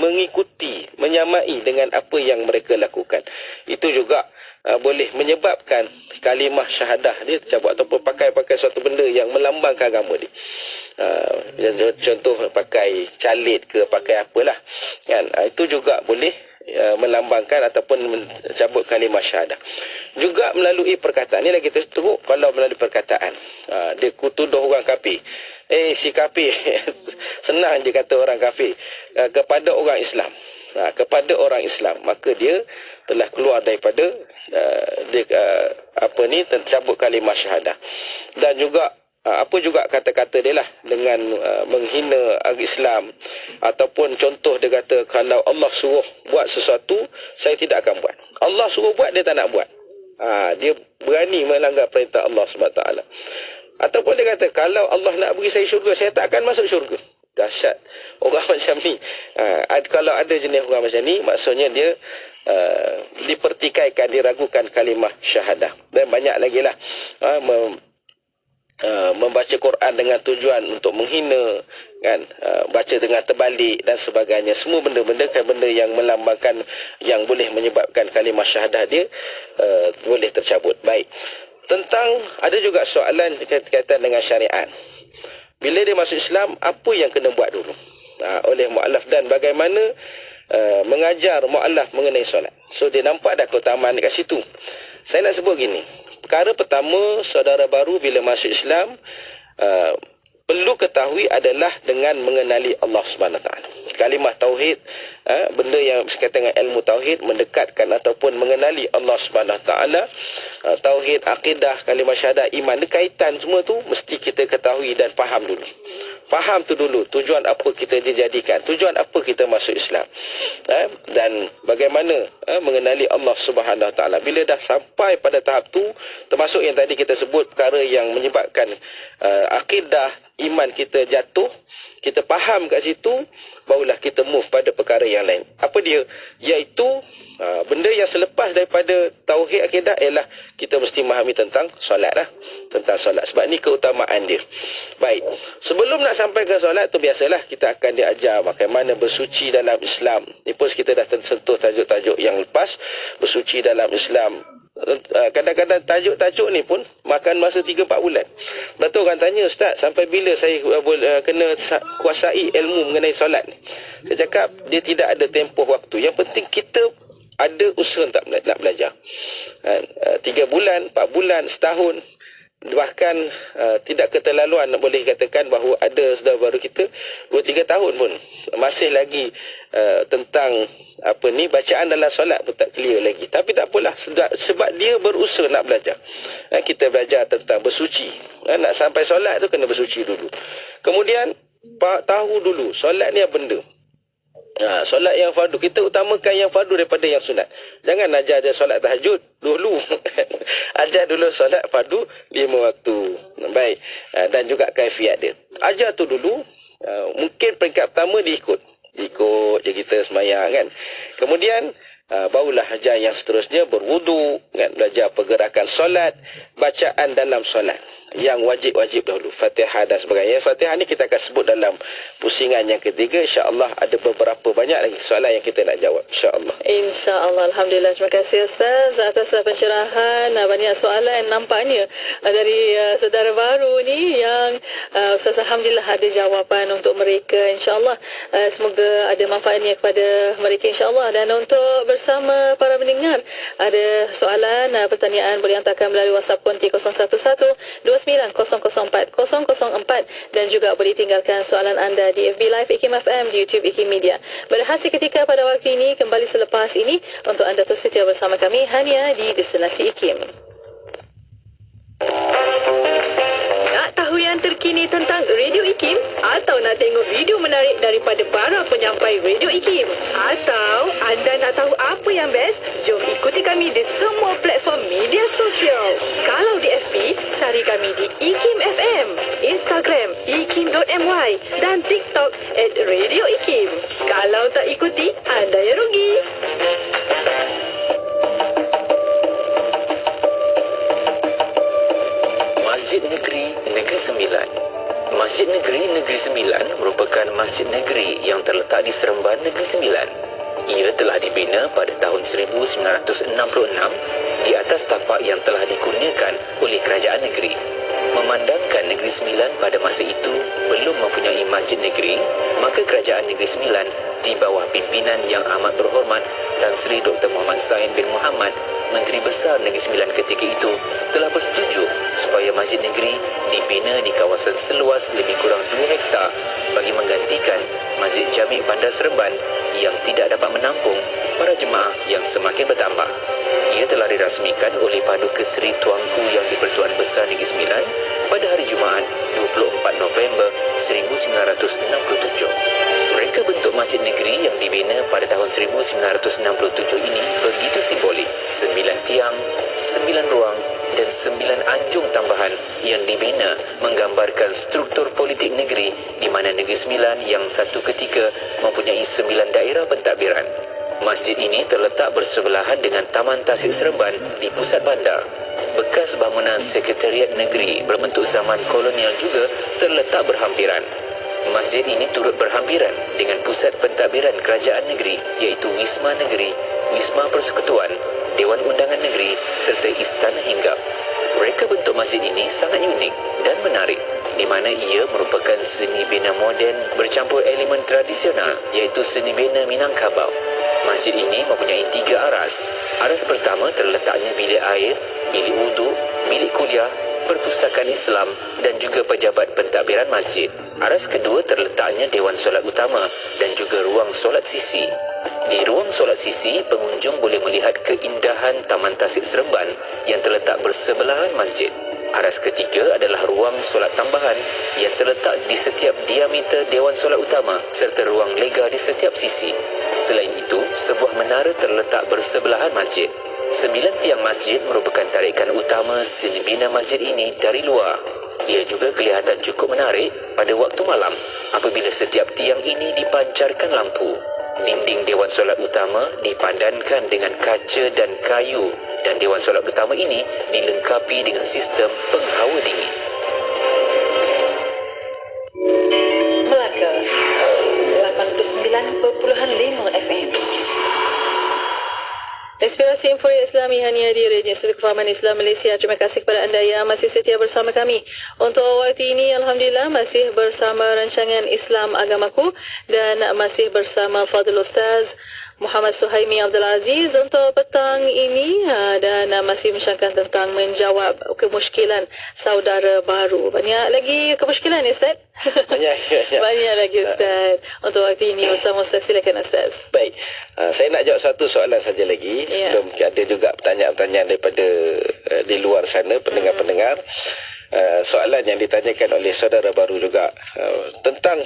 mengikuti, menyamai dengan apa yang mereka lakukan. Itu juga boleh menyebabkan kalimah syahadah dia tercabut, ataupun pakai suatu benda yang melambangkan agama dia. Contoh pakai calit ke, pakai apalah kan. Itu juga boleh melambangkan ataupun mencabut kalimah syahadah. Juga melalui perkataan. Ni lagi teruk kalau melalui perkataan. Dia tuduh orang kafir. Si kafir. Senang je kata orang kafir kepada orang Islam. Kepada orang Islam, maka dia telah keluar daripada tercabut kalimah syahadah. Dan juga apa juga kata-kata dia lah dengan menghina Islam, ataupun contoh dia kata kalau Allah suruh buat sesuatu saya tidak akan buat. Allah suruh buat dia tak nak buat. Dia berani melanggar perintah Allah SWT. Ataupun dia kata kalau Allah nak beri saya syurga saya tak akan masuk syurga. Dahsyat orang macam ni. Kalau ada jenis orang macam ni, maksudnya dia dipertikaikan, diragukan kalimah syahadah. Dan banyak lagi lah membaca Quran dengan tujuan untuk menghina, kan, baca dengan terbalik dan sebagainya. Semua benda-benda yang melambangkan, yang boleh menyebabkan kalimah syahadah dia boleh tercabut. Baik, tentang ada juga soalan berkaitan dengan syariat. Bila dia masuk Islam, apa yang kena buat dulu oleh mu'allaf, dan bagaimana mengajar mu'allaf mengenai solat. So dia nampak dah keutamaan dekat situ. Saya nak sebut gini. Perkara pertama, saudara baru bila masuk Islam perlu ketahui adalah dengan mengenali Allah SWT. Kalimah tauhid, benda yang berkaitan dengan ilmu tauhid, mendekatkan ataupun mengenali Allah SWT. Tauhid, akidah, kalimah syahadah, iman, kaitan semua tu mesti kita ketahui dan faham dulu. Faham tu dulu, tujuan apa kita dijadikan, tujuan apa kita masuk Islam, dan bagaimana mengenali Allah Subhanahu Wa Taala. Bila dah sampai pada tahap tu, termasuk yang tadi kita sebut perkara yang menyebabkan akidah iman kita jatuh, kita faham kat situ, barulah kita move pada perkara yang lain. Apa dia? Iaitu benda yang selepas daripada tauhid akidah ialah kita mesti memahami tentang solat lah. Tentang solat. Sebab ni keutamaan dia. Baik. Sebelum nak sampai ke solat tu, biasalah kita akan diajar bagaimana bersuci dalam Islam. Ni pun kita dah tersentuh tajuk-tajuk yang lepas. Bersuci dalam Islam. Kadang-kadang tajuk-tajuk ni pun makan masa 3-4 bulan. Betul orang tanya, Ustaz, sampai bila saya kena kuasai ilmu mengenai solat ni? Saya cakap dia tidak ada tempoh waktu. Yang penting kita ada usaha nak belajar. 3 bulan, 4 bulan, setahun, bahkan tidak keterlaluan boleh katakan bahawa ada saudara baru kita 2-3 tahun pun masih lagi tentang bacaan dalam solat pun tak clear lagi. Tapi tak apalah, sebab dia berusaha nak belajar. Kita belajar tentang bersuci. Nak sampai solat tu kena bersuci dulu. Kemudian tahu dulu solat ni apa benda. Solat yang fardu, kita utamakan yang fardu daripada yang sunat. Jangan ajar dia solat tahajud dulu. Ajar dulu solat fardu 5 waktu. Baik. Dan juga kaifiat dia. Ajar tu dulu. Mungkin peringkat pertama diikut je kita semayang, kan. Kemudian barulah ajar yang seterusnya, berwudu, kan, belajar pergerakan solat, bacaan dalam solat yang wajib-wajib dahulu, Fatihah dan sebagainya. Fatihah ni kita akan sebut dalam pusingan yang ketiga. InsyaAllah ada beberapa banyak lagi soalan yang kita nak jawab, InsyaAllah. InsyaAllah. Alhamdulillah. Terima kasih Ustaz atas pencerahan. Banyak soalan nampaknya dari saudara baru ni yang Ustaz Alhamdulillah ada jawapan untuk mereka, InsyaAllah. Semoga ada manfaatnya kepada mereka, InsyaAllah. Dan untuk bersama para pendengar, ada soalan, pertanyaan boleh hantarkan melalui WhatsApp konti 0172900404 dan juga boleh tinggalkan soalan anda di FB Live IKIM FM, di YouTube IKIM Media. Berhasil ketika pada waktu ini, kembali selepas ini untuk anda terus setia bersama kami hanya di Destinasi IKIM. Nak tahu yang terkini tentang Radio IKIM? Atau nak tengok video menarik daripada para penyampai Radio IKIM? Atau anda nak tahu apa yang best? Jom ikuti kami di semua platform media sosial. Kalau di FB, cari kami di IKIM FM, Instagram ikim.my dan TikTok @Radio IKIM. Kalau tak ikuti, anda yang rugi. Masjid Negeri Negeri Sembilan. Masjid Negeri Negeri Sembilan merupakan masjid negeri yang terletak di Seremban Negeri Sembilan. Ia telah dibina pada tahun 1966 di atas tapak yang telah dikurniakan oleh kerajaan negeri. Memandangkan Negeri Sembilan pada masa itu belum mempunyai masjid negeri, maka kerajaan Negeri Sembilan di bawah pimpinan yang amat berhormat Tan Sri Dr. Muhammad Sain bin Muhammad, Menteri Besar Negeri Sembilan ketika itu, telah bersetuju supaya masjid negeri dibina di kawasan seluas lebih kurang 2 hektar bagi menggantikan Masjid Jami' Bandar Seremban yang tidak dapat menampung para jemaah yang semakin bertambah. Ia telah dirasmikan oleh Paduka Seri Tuanku Yang di-Pertuan Besar Negeri Sembilan pada hari Jumaat 24 November 1967. Reka bentuk masjid negeri yang dibina pada tahun 1967 ini begitu simbolik. 9 tiang, 9 ruang dan 9 anjung tambahan yang dibina menggambarkan struktur politik negeri di mana Negeri Sembilan yang satu ketika mempunyai 9 daerah pentadbiran. Masjid ini terletak bersebelahan dengan Taman Tasik Seremban di pusat bandar. Bekas bangunan Sekretariat Negeri berbentuk zaman kolonial juga terletak berhampiran. Masjid ini turut berhampiran dengan pusat pentadbiran kerajaan negeri iaitu Wisma Negeri, Wisma Persekutuan, Dewan Undangan Negeri serta Istana Hinggap. Reka bentuk masjid ini sangat unik dan menarik di mana ia merupakan seni bina moden bercampur elemen tradisional iaitu seni bina Minangkabau. Masjid ini mempunyai 3 aras. Aras pertama terletaknya bilik air, bilik wuduk, bilik kuliah, perpustakaan Islam dan juga pejabat pentadbiran masjid. Aras kedua terletaknya Dewan Solat Utama dan juga ruang solat sisi. Di ruang solat sisi, pengunjung boleh melihat keindahan Taman Tasik Seremban yang terletak bersebelahan masjid. Aras ketiga adalah ruang solat tambahan yang terletak di setiap diameter Dewan Solat Utama serta ruang lega di setiap sisi. Selain itu, sebuah menara terletak bersebelahan masjid. 9 tiang masjid merupakan tarikan utama seni bina masjid ini dari luar. Ia juga kelihatan cukup menarik pada waktu malam apabila setiap tiang ini dipancarkan lampu. Dinding Dewan Solat Utama dipadankan dengan kaca dan kayu dan Dewan Solat Utama ini dilengkapi dengan sistem penghawa dingin. Melaka 89.5 FM. Inspirasi Inforia Islami hanya di Radio Institut Kefahaman Islam Malaysia. Terima kasih kepada anda yang masih setia bersama kami. Untuk waktu ini, Alhamdulillah masih bersama rancangan Islam Agamaku dan masih bersama Fadil Ustaz Muhammad Suhaimi Abdul Aziz untuk petang ini dan masih mensyangkan tentang menjawab kemusykilan saudara baru. Banyak lagi kemusykilan ya Ustaz? Banyak lagi Ustaz. Untuk waktu ini bersama Ustaz, silakan Ustaz. Baik, saya nak jawab satu soalan saja lagi sebelum ada juga pertanyaan-pertanyaan daripada di luar sana, pendengar-pendengar. Soalan yang ditanyakan oleh saudara baru juga tentang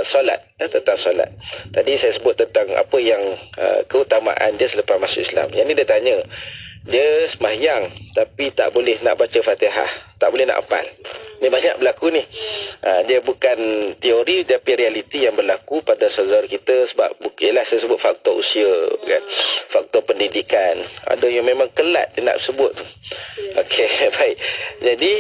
solat, tentang solat. Tadi saya sebut tentang apa yang keutamaan dia selepas masuk Islam. Yang ni dia tanya, dia sembahyang tapi tak boleh nak baca Fatihah, tak boleh nak hafal. Ni banyak berlaku ni. Dia bukan teori tapi realiti yang berlaku pada saudara kita sebab ialah saya sebut faktor usia kan, faktor pendidikan. Ada yang memang kelat dia nak sebut tu. Okey, baik. Jadi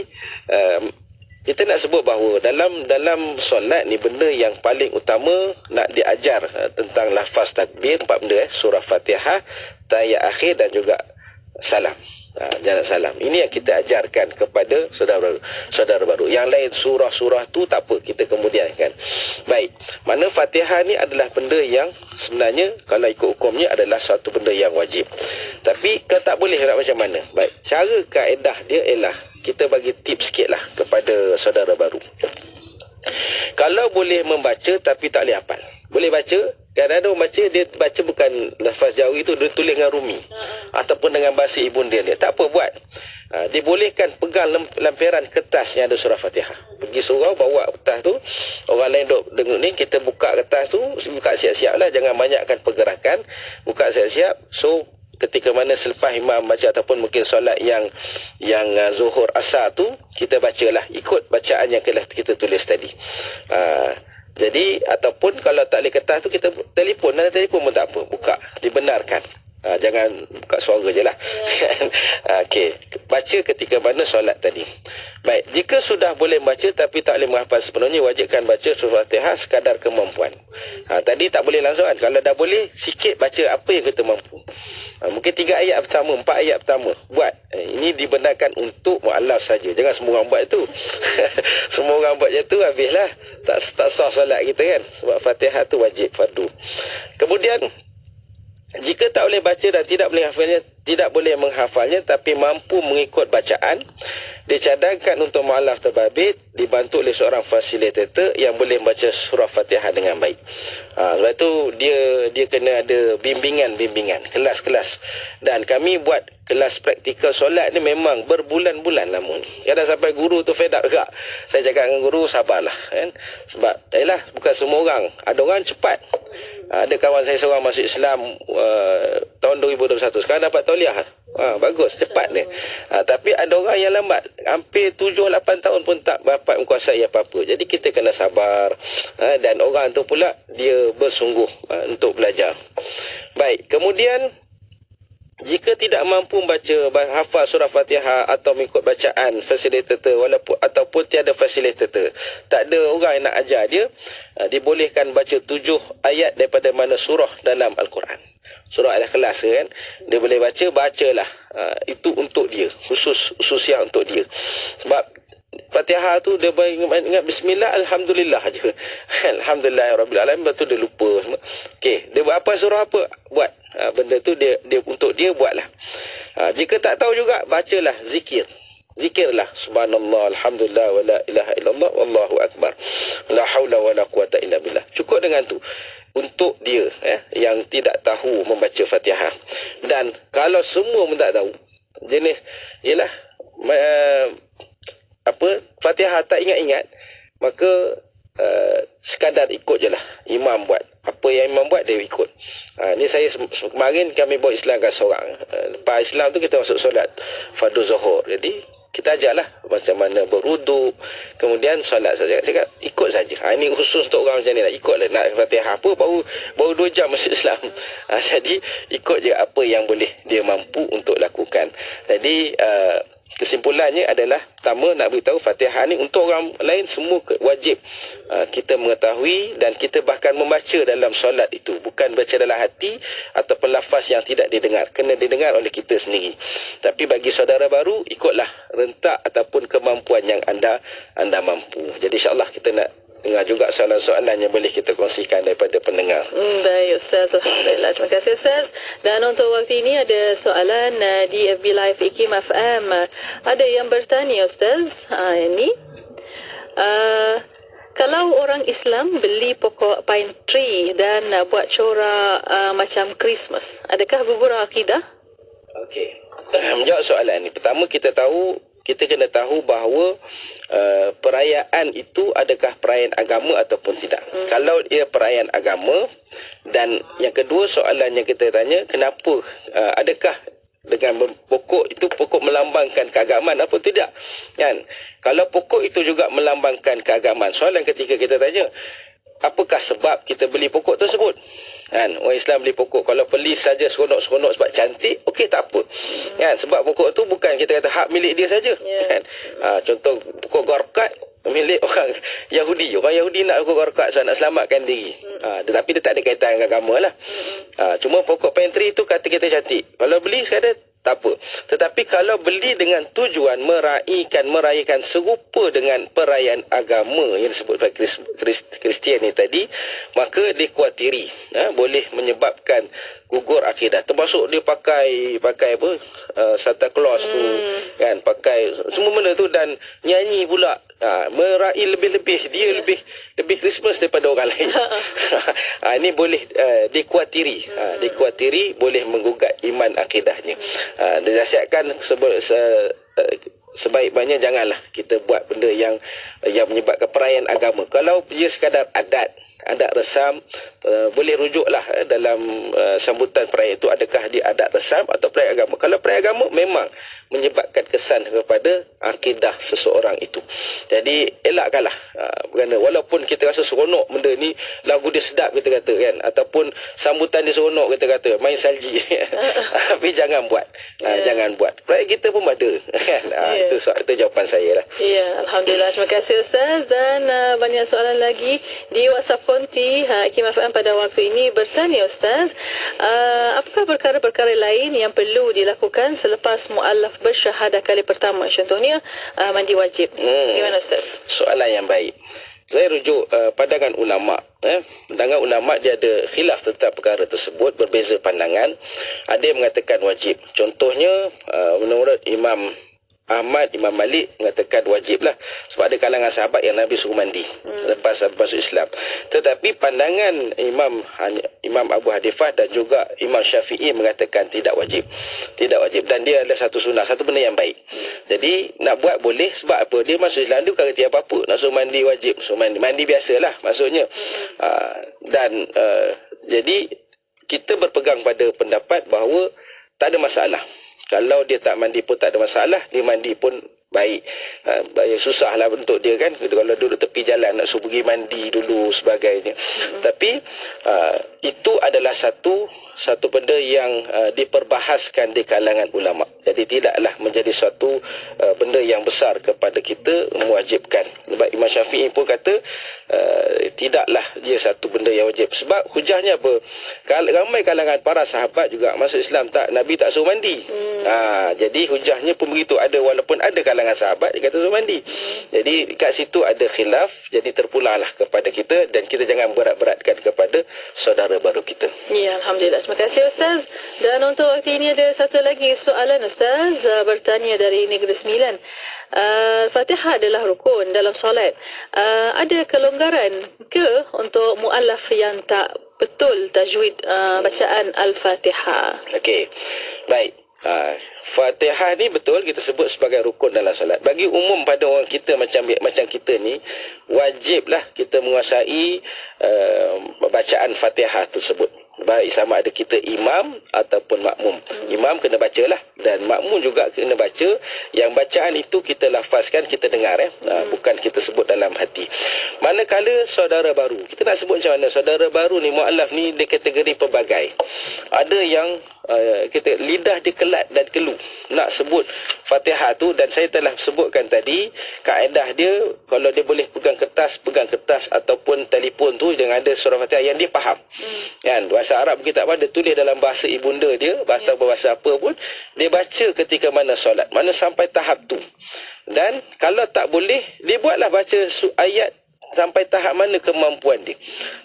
kita nak sebut bahawa dalam solat ni benda yang paling utama nak diajar tentang lafaz takbir, 4 benda surah Fatihah, tahiyat akhir dan juga salam. Jalan salam. Ini yang kita ajarkan kepada saudara baru. Yang lain surah-surah tu tak apa, kita kemudian kan. Baik. Mana Fatihah ni adalah benda yang sebenarnya kalau ikut hukumnya adalah satu benda yang wajib. Tapi kalau tak boleh nak macam mana? Baik. Cara kaedah dia ialah kita bagi tips sikitlah kepada saudara baru. Kalau boleh membaca tapi tak boleh hafal. Boleh baca, kadang-kadang orang baca, dia baca bukan lafaz Jawi tu, dia tulis dengan Rumi ataupun dengan bahasa ibunda dia. Tak apa buat. Dibolehkan pegang lampiran kertas yang ada surah Fatihah. Pergi surau, bawa kertas tu, orang lain duduk dengar ni, kita buka kertas tu, buka siap-siap lah, jangan banyakkan pergerakan, buka siap-siap. So ketika mana selepas imam baca ataupun mungkin solat yang zuhur asar tu, kita bacalah ikut bacaan yang kita tulis tadi. Jadi ataupun kalau tak boleh kertas tu, kita telefon pun tak apa, buka, dibenarkan. Jangan buka suara je lah. Okey, baca ketika mana solat tadi. Baik, jika sudah boleh baca tapi tak boleh menghafal sepenuhnya, wajibkan baca surah Fatihah sekadar kemampuan. Tadi tak boleh langsung kan. Kalau dah boleh, sikit baca apa yang kita mampu. Mungkin 3 ayat pertama, 4 ayat pertama buat. Ini dibenarkan untuk mu'allaf saja. Jangan semua orang buat itu. Semua orang buat je tu, habislah tak sah solat kita kan. Sebab Fatihah tu wajib, fardu. Kemudian Jika tak boleh baca dan tidak boleh menghafalnya tapi mampu mengikut bacaan, dicadangkan untuk mualaf terbabit dibantu oleh seorang fasilitator yang boleh membaca surah Fatihah dengan baik. Sebab itu dia kena ada bimbingan, kelas-kelas. Dan kami buat kelas praktikal solat ni memang berbulan-bulan lama ni. Kadang sampai guru tu fed up juga. Saya cakap dengan guru, sabarlah kan. Sebab yalah, bukan semua orang. Ada orang cepat. Ada kawan saya seorang masuk Islam tahun 2021, sekarang dapat tauliah. Bagus, cepat dia. Tapi ada orang yang lambat, hampir 7-8 tahun pun tak dapat menguasai apa-apa. Jadi kita kena sabar, dan orang tu pula dia bersungguh untuk belajar. Baik, kemudian jika tidak mampu hafal surah Fatihah atau mengikut bacaan fasilitator ataupun tiada fasilitator, tak ada orang yang nak ajar dia, dibolehkan baca 7 ayat daripada mana surah dalam Al-Quran. Surah Al-Ikhlas kan, dia boleh bacalah. Itu untuk dia, khususnya untuk dia. Sebab Fatihah tu dia ingat bismillah, alhamdulillah aja. Alhamdulillah rabbil alamin, betul dia lupa semua. Okey, dia buat apa, surah apa, buat. Benda tu dia untuk dia buatlah. Jika tak tahu juga, bacalah zikirlah subhanallah alhamdulillah wala ilaha illallah wallahu akbar la haula wala quwata illa billah. Cukup dengan tu untuk dia yang tidak tahu membaca Fatihah. Dan kalau semua pun tak tahu, jenis ialah Fatihah tak ingat-ingat, maka sekadar ikut je lah imam buat. Apa yang imam buat, dia ikut. Ni saya kemarin kami buat Islam kat seorang. Lepas Islam tu kita masuk solat fardu zuhur. Jadi kita ajarlah macam mana berwuduk, kemudian solat saja. Saya kata ikut saja. Ini khusus untuk orang macam ni lah. Ikutlah nak Fatihah apa, baru 2 jam masuk Islam. Jadi ikut je apa yang boleh dia mampu untuk lakukan. Jadi kesimpulannya adalah, pertama nak beritahu Fatihah ni untuk orang lain semua wajib kita mengetahui, dan kita bahkan membaca dalam solat itu, bukan baca dalam hati ataupun lafaz yang tidak didengar, kena didengar oleh kita sendiri. Tapi bagi saudara baru, ikutlah rentak ataupun kemampuan yang anda mampu. Jadi insya-Allah kita nak dengar juga soalan-soalan yang boleh kita kongsikan daripada pendengar. Baik Ustaz, alhamdulillah. Terima kasih Ustaz. Dan untuk waktu ini ada soalan di FB Live IKIM FM. Ada yang bertanya Ustaz, ini kalau orang Islam beli pokok pine tree dan buat corak macam Christmas, adakah gugur akidah? Okey. Menjawab soalan ni, pertama kita kena tahu bahawa perayaan itu adakah perayaan agama ataupun tidak. Kalau ia perayaan agama, dan yang kedua soalan yang kita tanya, kenapa adakah dengan pokok itu pokok melambangkan keagamaan apa tidak, kan? Kalau pokok itu juga melambangkan keagamaan, soalan ketiga kita tanya, apakah sebab kita beli pokok tersebut, kan? Orang Islam beli pokok, kalau beli saja seronok-seronok sebab cantik, okey, tak apa, kan? Sebab pokok tu bukan kita kata hak milik dia saja, kan? Contoh pokok gorkat milik orang Yahudi. Orang Yahudi nak pokok gorkat sebab nak selamatkan diri, tetapi dia tak ada kaitan dengan agama lah. Cuma pokok pine tree tu kata kita cantik, kalau beli sekadar tak apa. Tetapi kalau beli dengan tujuan meraihkan serupa dengan perayaan agama yang disebut sebagai Kristian ni tadi, maka dikhawatiri boleh menyebabkan gugur akidah. Termasuk dia pakai apa, Santa Claus tu, kan, pakai semua benda tu, dan nyanyi pula, meraih lebih-lebih, dia lebih Christmas daripada orang lain. Ini boleh dikhawatiri boleh menggugat iman akidahnya. Dinasihatkan sebaik-baiknya janganlah kita buat benda yang menyebabkan perayaan agama. Kalau dia sekadar adat resam, boleh rujuklah dalam sambutan perayaan itu, adakah dia adat resam atau perayaan agama. Kalau perayaan agama memang menyebabkan kesan kepada akidah seseorang itu. Jadi elakkanlah, kerana walaupun kita rasa seronok benda ni, lagu dia sedap kita kata, kan, ataupun sambutan dia seronok kita kata, main salji, tapi jangan buat. Jangan buat. Perayaan kita pun ada, kan. Itu jawapan saya lah. Ya, alhamdulillah. Terima kasih Ustaz. Dan banyak soalan lagi di WhatsApp konti IKIM FM pada waktu ini. Bertanya Ustaz, apakah perkara-perkara lain yang perlu dilakukan selepas mu'allaf bersyahadah kali pertama, contohnya mandi wajib? Gimana Ustaz? Soalan yang baik. saya rujuk pandangan ulama. Pandangan ulama dia ada khilaf tentang perkara tersebut, berbeza pandangan. Ada yang mengatakan wajib. Contohnya menurut Imam Ahmad, Imam Malik mengatakan wajib lah, sebab ada kalangan sahabat yang Nabi suruh mandi lepas masuk Islam. Tetapi pandangan Imam Abu Hanifah dan juga Imam Syafi'i mengatakan tidak wajib, dan dia adalah satu sunnah, satu benda yang baik. Jadi nak buat boleh, sebab apa? Dia masuk Islam tu kan kata apa-apa, nak suruh mandi wajib, suruh mandi biasalah maksudnya. Jadi kita berpegang pada pendapat bahawa tak ada masalah. Kalau dia tak mandi pun tak ada masalah, dia mandi pun baik. Susah lah untuk dia kan, kalau duduk tepi jalan nak suruh pergi mandi dulu sebagainya. Tapi itu adalah satu benda yang diperbahaskan di kalangan ulama. Jadi tidaklah menjadi suatu benda yang besar kepada kita mewajibkan. Sebab Imam Syafi'i pun kata tidaklah dia satu benda yang wajib. Sebab hujahnya apa? Ramai kalangan para sahabat juga masuk Islam Nabi tak suruh mandi. Jadi hujahnya pun begitu. Walaupun ada kalangan sahabat dia kata suruh mandi. Jadi kat situ ada khilaf. Jadi terpulanglah kepada kita, dan kita jangan berat-beratkan kepada saudara baru kita. Ya, Alhamdulillah. Terima kasih Ustaz. Dan untuk waktu ini ada satu lagi soalan Ustaz, bertanya dari Negeri Sembilan. Fatihah adalah rukun dalam solat. Ada kelonggaran ke untuk mu'allaf yang tak betul tajwid bacaan Al-Fatihah? Okey. Baik. Fatihah ni betul kita sebut sebagai rukun dalam solat. Bagi umum pada orang kita macam kita ni, wajiblah kita menguasai bacaan Fatihah tersebut. Baik sama ada kita imam ataupun makmum. Imam kena bacalah, dan makmum juga kena baca. Yang bacaan itu kita lafazkan, kita dengar, bukan kita sebut dalam hati. Manakala saudara baru, kita nak sebut macam mana saudara baru ni, mu'allaf ni dia kategori pelbagai. Ada yang kita lidah dia kelat dan kelu nak sebut Fatihah tu, dan saya telah sebutkan tadi kaedah dia, kalau dia boleh pegang kertas ataupun telefon tu yang ada surah Fatihah yang dia faham. Kan bahasa Arab kita apa, dia tulis dalam bahasa ibunda dia, bahasa apa pun dia baca ketika mana solat, mana sampai tahap tu. Dan kalau tak boleh, dia buatlah baca ayat sampai tahap mana kemampuan dia.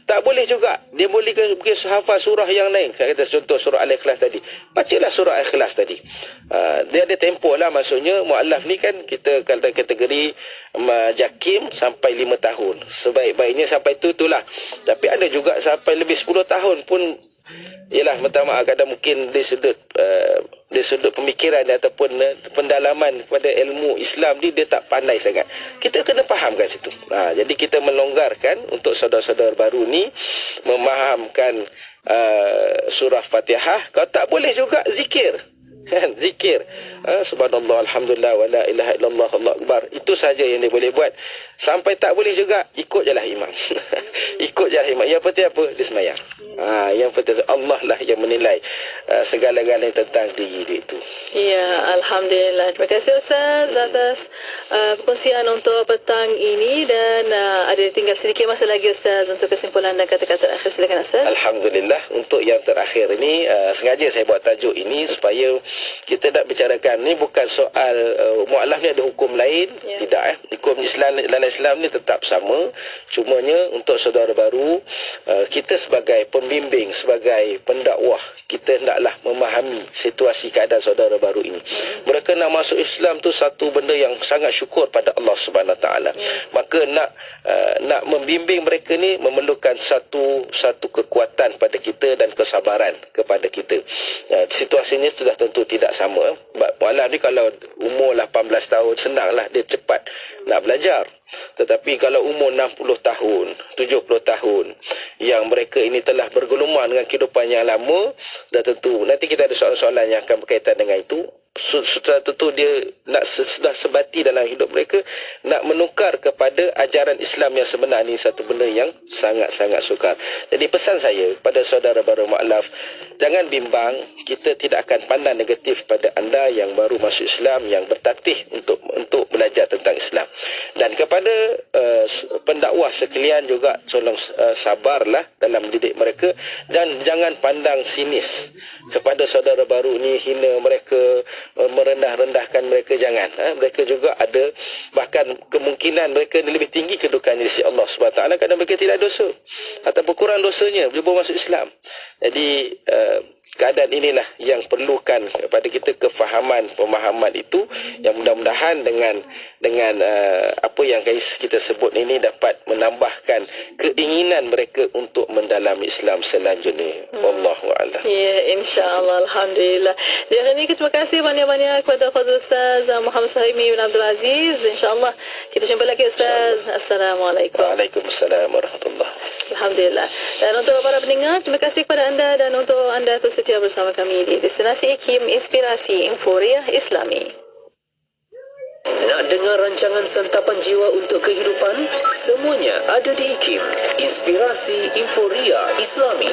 Tak boleh juga, dia boleh pergi hafal surah yang lain. Kata contoh surah Al-Ikhlas tadi, bacalah surah Al-Ikhlas tadi. Dia ada tempoh lah, maksudnya mu'allaf ni kan kita kata kategori jakim sampai 5 tahun. Sebaik-baiknya sampai itulah. Tapi ada juga sampai lebih 10 tahun pun. Yalah, minta maaf, kadang mungkin dari sudut pemikiran ataupun pendalaman kepada ilmu Islam dia tak pandai sangat. Kita kena fahamkan situ. Jadi kita melonggarkan untuk saudara-saudara baru ni memahamkan surah Fatihah. Kalau tak boleh juga zikir. Kan, zikir. Subhanallah, alhamdulillah, wa la ilaha illallah, Allahu akbar. Itu saja yang dia boleh buat. Sampai tak boleh juga, ikut jelah imam. Ikut jelah imam. Yang penting apa? Dia semayang. Yang penting Allah lah yang menilai segala-galanya tentang diri dia itu. Ya, Alhamdulillah. Terima kasih Ustaz atas perkongsian untuk petang ini, dan ada tinggal sedikit masa lagi Ustaz untuk kesimpulan dan kata-kata akhir. Silakan Ustaz. Alhamdulillah. Untuk yang terakhir ini, sengaja saya buat tajuk ini supaya kita nak bicarakan ni bukan soal mu'allaf ni ada hukum lain, tidak. Hukum Islam dalam Islam ni tetap sama. Cumanya untuk saudara baru, kita sebagai pembimbing, sebagai pendakwah, kita hendaklah memahami situasi keadaan saudara baru ini. Mereka nak masuk Islam tu satu benda yang sangat syukur pada Allah Subhanahu Taala. Maka nak membimbing mereka ni memerlukan satu kekuatan pada kita dan kesabaran kepada kita. Situasinya sudah tentu tidak sama. Mu'allaf ni kalau umur 18 tahun senanglah, dia cepat nak belajar. Tetapi kalau umur 60 tahun, 70 tahun yang mereka ini telah bergelumang dengan kehidupan yang lama, dah tentu nanti kita ada soalan-soalan yang akan berkaitan dengan itu. Sudah tentu dia sudah sebati dalam hidup mereka nak menukar kepada ajaran Islam yang sebenar ini, satu benda yang sangat-sangat sukar. Jadi pesan saya kepada saudara baru mu'allaf, jangan bimbang, kita tidak akan pandang negatif pada anda yang baru masuk Islam, yang bertatih untuk belajar tentang Islam. Dan kepada pendakwah sekalian juga, tolong sabarlah dalam mendidik mereka, dan jangan pandang sinis. kepada saudara baru ni, hina mereka, merendah-rendahkan mereka, jangan. Mereka juga ada, bahkan kemungkinan mereka lebih tinggi kedudukannya di sisi Allah SWT kerana mereka tidak dosa ataupun kurang dosanya bila baru masuk Islam. Jadi keadaan inilah yang perlukan kepada kita kefahaman, pemahaman itu, yang mudah-mudahan dengan apa yang kita sebut ini dapat menambahkan keinginan mereka untuk mendalami Islam selanjutnya. Wallahu a'lam. Ya, insya-Allah, alhamdulillah. Di hari ini terima kasih banyak-banyak kepada Fadil Ustaz Muhammad Suhaimi bin Abdul Aziz. Insya-Allah kita jumpa lagi Ustaz. Assalamualaikum. Waalaikumsalam warahmatullahi. Alhamdulillah. Dan untuk para pendengar, terima kasih kepada anda dan untuk anda terus setia bersama kami di Destinasi IKIM Inspirasi Inforia Islami. Nak dengar rancangan santapan jiwa untuk kehidupan? Semuanya ada di IKIM Inspirasi Inforia Islami.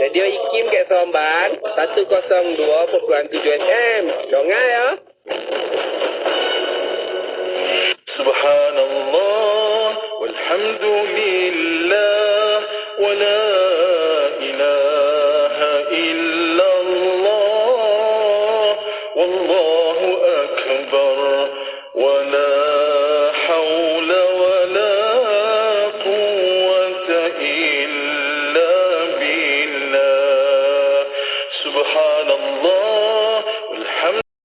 Radio IKIM kat Seremban 102.7 FM. Dengar ya. Subhanallah walhamdulillah